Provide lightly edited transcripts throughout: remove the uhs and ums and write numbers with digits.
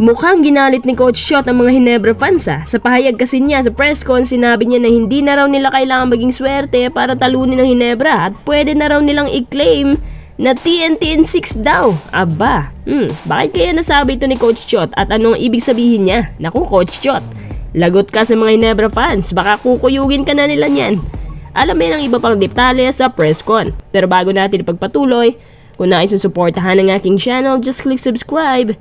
Mukhang ginalit ni Coach Shot ang mga Ginebra fans Sa pahayag kasi niya sa press con, sinabi niya na hindi na raw nila kailangan maging swerte para talunin ng Ginebra at pwede na raw nilang i-claim na TNT in 6 daw. Aba, bakit kaya nasabi ito ni Coach Shot at anong ibig sabihin niya? Naku Coach Shot, lagot ka sa mga Ginebra fans, baka kukuyugin ka na nila niyan. Alamin ang iba pang detalye sa press con. Pero bago natin ipagpatuloy, kung nais mong suportahan ang aking channel, just click subscribe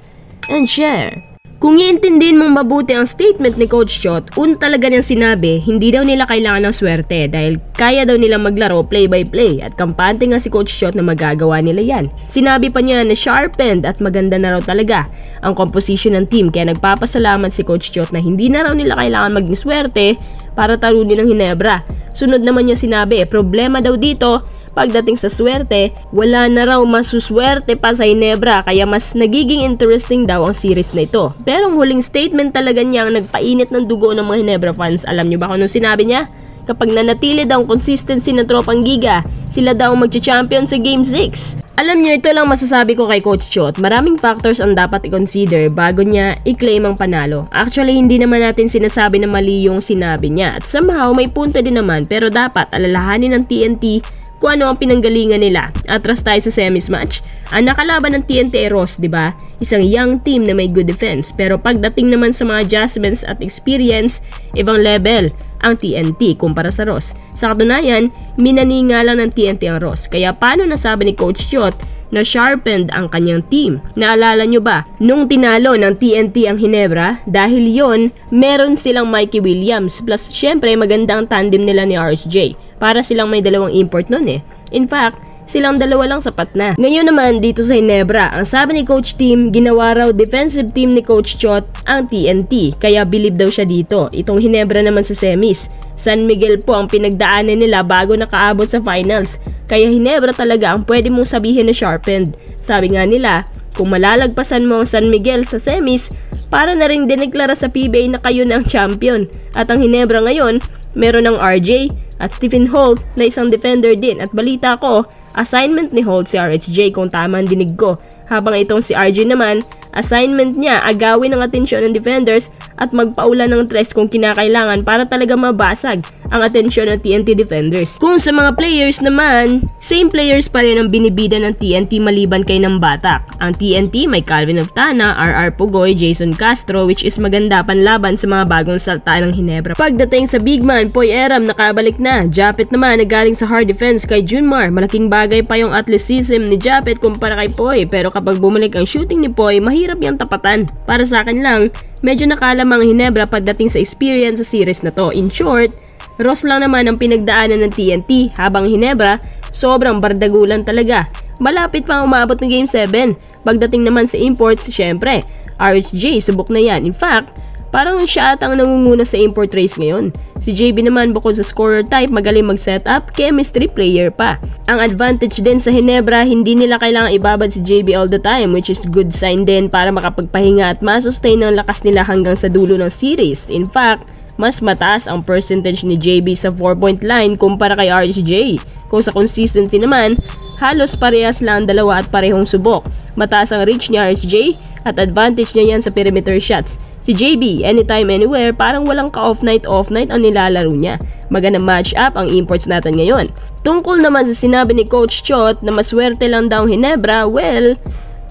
and share. Kung iintindihin mong mabuti ang statement ni Coach Shot, talaga niyang sinabi, hindi daw nila kailangan ng swerte dahil kaya daw nilang maglaro play by play at kampante nga si Coach Shot na magagawa nila yan. Sinabi pa niya na sharpened at maganda na raw talaga ang composition ng team kaya nagpapasalamat si Coach Shot na hindi na raw nila kailangan maging swerte para talunin ng Ginebra. Sunod naman niya sinabi, problema daw dito, pagdating sa swerte, wala na raw masuswerte pa sa Ginebra kaya mas nagiging interesting daw ang series na ito. Pero ang huling statement talaga niya ang nagpainit ng dugo ng mga Ginebra fans. Alam niyo ba kung anong sinabi niya? Kapag nanatili daw ang consistency ng tropang Giga, sila daw magcha-champion sa Game 6. Alam niyo, ito lang masasabi ko kay Coach Shot. Maraming factors ang dapat i-consider bago niya i-claim ang panalo. Actually, hindi naman natin sinasabi na mali yung sinabi niya. At somehow, may punto din naman. Pero dapat alalahanin ng TNT kung ano ang pinanggalingan nila. Atras tayo sa semis match. Ang nakalaban ng TNT ay Ross, diba? Isang young team na may good defense. Pero pagdating naman sa mga adjustments at experience, ibang level ang TNT kumpara sa Ross. Sa katunayan, minaninga lang ng TNT ang Ross. Kaya paano nasabi ni Coach Shot na sharpened ang kanyang team? Naalala nyo ba? Nung tinalo ng TNT ang Ginebra, dahil yon meron silang Mikey Williams. Plus, syempre, magandang tandem nila ni RSJ. Para silang may dalawang import nun In fact, silang dalawa lang sapat na. Ngayon naman dito sa Ginebra, ang sabi ni Coach Team, ginawa raw defensive team ni Coach Shot ang TNT. Kaya believe daw siya dito. Itong Ginebra naman sa semis, San Miguel po ang pinagdaanan nila bago nakaabot sa finals. Kaya Ginebra talaga ang pwede mong sabihin na sharpened. Sabi nga nila, kung malalagpasan mo ang San Miguel sa semis, para na rin dineklara sa PBA na kayo na ang champion. At ang Ginebra ngayon, meron ng RJ at Stephen Holt na isang defender din. At balita ko, assignment ni Holt si RHJ kung tama ang dinig ko. Habang itong si RJ naman, assignment niya agawin ang atensyon ng defenders at magpaulan ng tres kung kinakailangan para talaga mabasag ang atensyon ng TNT defenders. Kung sa mga players naman, same players pa rin ang binibida ng TNT maliban kay Nambatak. Ang TNT may Calvin Oftana, RR Pugoy, Jason Castro which is maganda panlaban sa mga bagong salta ng Ginebra. Pagdating sa big man, Poy Eram nakabalik na. Japet naman nagaling sa hard defense kay Junmar. Malaking bagay pa yung athleticism ni Japet kumpara kay Poy, pero kapag bumalik ang shooting ni Poy, mahirap yung tapatan. Para sa akin lang, medyo nakalamang Ginebra pagdating sa experience sa series na to. In short, Ross lang naman ang pinagdaanan ng TNT, habang Ginebra, sobrang bardagulan talaga. Malapit pang umabot ng Game 7. Pagdating naman sa imports, syempre, RHJ, subok na yan. In fact, parang siya at ang nangunguna sa import race ngayon. Si JB naman bukod sa scorer type, magaling mag-setup, chemistry player pa. Ang advantage din sa Ginebra, hindi nila kailangang ibabad si JB all the time, which is good sign din para makapagpahinga at masustain ang lakas nila hanggang sa dulo ng series. In fact, mas mataas ang percentage ni JB sa 4-point line kumpara kay RHJ. Kung sa consistency naman, halos parehas lang dalawa at parehong subok. Mataas ang reach ni RHJ at advantage niya yan sa perimeter shots. Si JB, anytime anywhere, parang walang ka-off night ang nilalaro niya. Magandang match up ang imports natin ngayon. Tungkol naman sa sinabi ni Coach Shot na maswerte lang daw Ginebra, well,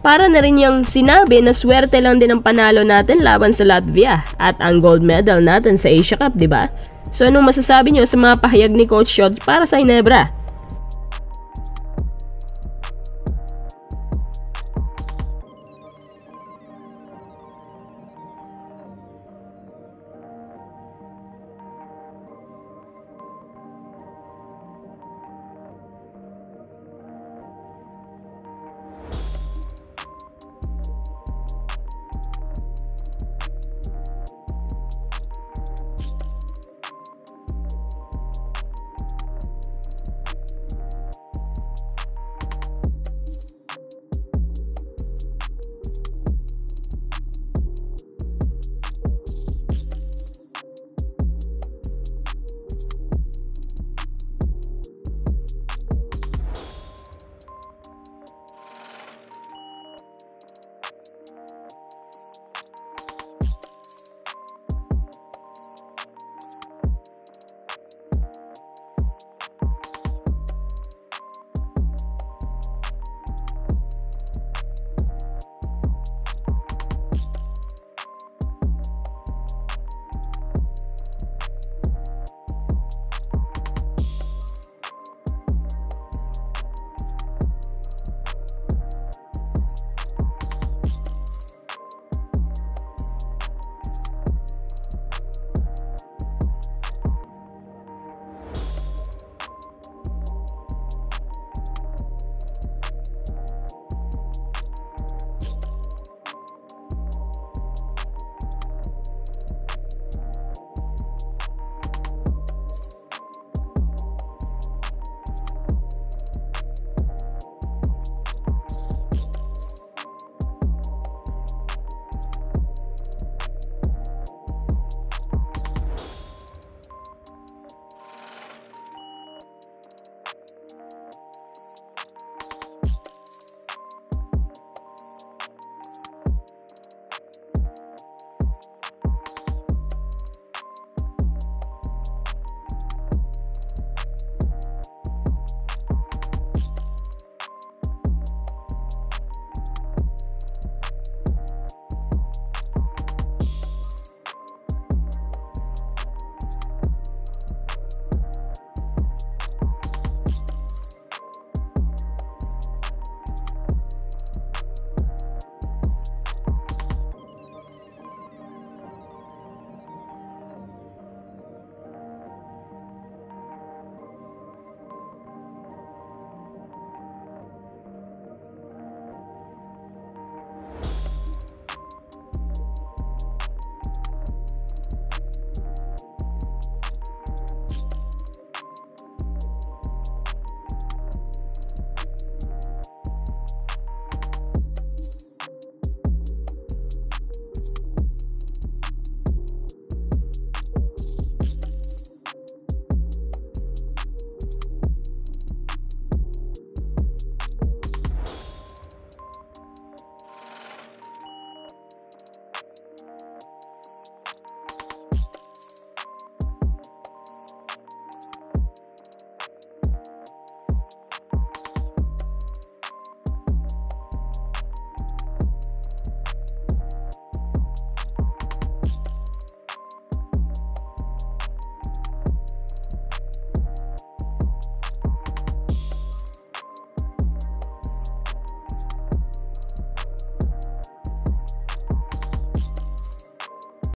para na rin yung sinabi na swerte lang din ang panalo natin laban sa Latvia at ang gold medal natin sa Asia Cup, diba? So anong masasabi nyo sa mga pahayag ni Coach Shot para sa Ginebra?